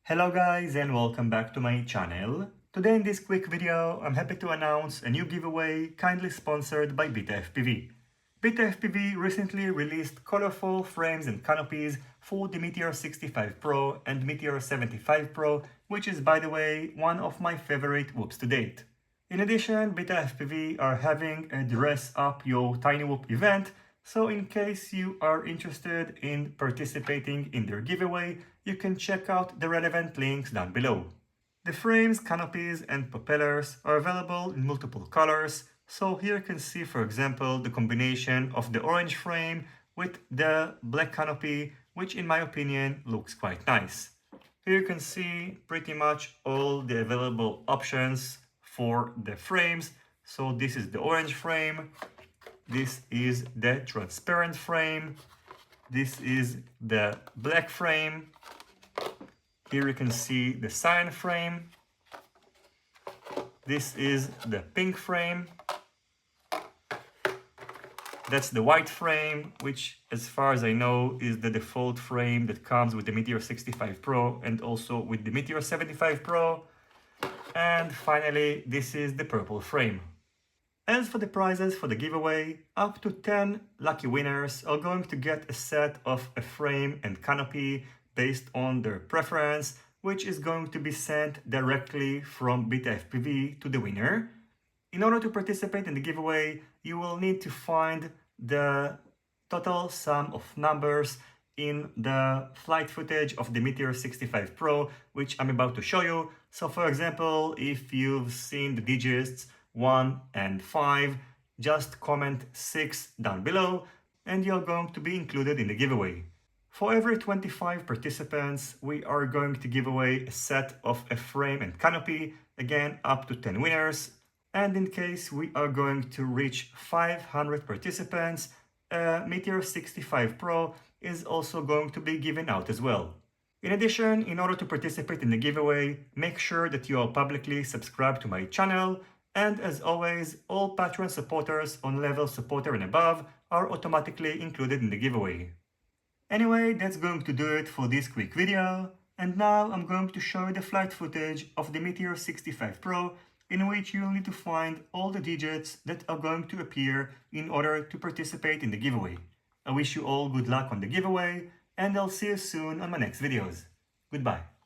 Hello guys and welcome back to my channel. Today in this quick video I'm happy to announce a new giveaway kindly sponsored by BetaFPV. BetaFPV recently released colorful frames and canopies for the Meteor 65 Pro and Meteor 75 Pro, which is by the way one of my favorite whoops to date. In addition, BetaFPV are having a Dress Up Your Tiny Whoop event, so in case you are interested in participating in their giveaway, you can check out the relevant links down below. The frames, canopies and propellers are available in multiple colors, so here you can see for example the combination of the orange frame with the black canopy, which in my opinion looks quite nice. Here you can see pretty much all the available options for the frames. So this is the orange frame, this is the transparent frame, this is the black frame, here you can see the cyan frame, this is the pink frame, that's the white frame, which as far as I know is the default frame that comes with the Meteor 65 Pro and also with the Meteor 75 Pro. And finally, this is the purple frame. As for the prizes for the giveaway, up to 10 lucky winners are going to get a set of a frame and canopy based on their preference, which is going to be sent directly from BetaFPV to the winner. In order to participate in the giveaway, you will need to find the total sum of numbers in the flight footage of the Meteor 65 Pro, which I'm about to show you. So for example, if you've seen the digits 1 and 5, just comment 6 down below and you're going to be included in the giveaway. For every 25 participants, we are going to give away a set of a frame and canopy, again up to 10 winners. And in case we are going to reach 500 participants, a Meteor 65 Pro is also going to be given out as well. In addition, in order to participate in the giveaway, make sure that you are publicly subscribed to my channel, and as always, all Patreon supporters on level supporter and above are automatically included in the giveaway. Anyway, that's going to do it for this quick video, and now I'm going to show you the flight footage of the Meteor 65 Pro, in which you'll need to find all the digits that are going to appear in order to participate in the giveaway. I wish you all good luck on the giveaway, and I'll see you soon on my next videos. Goodbye.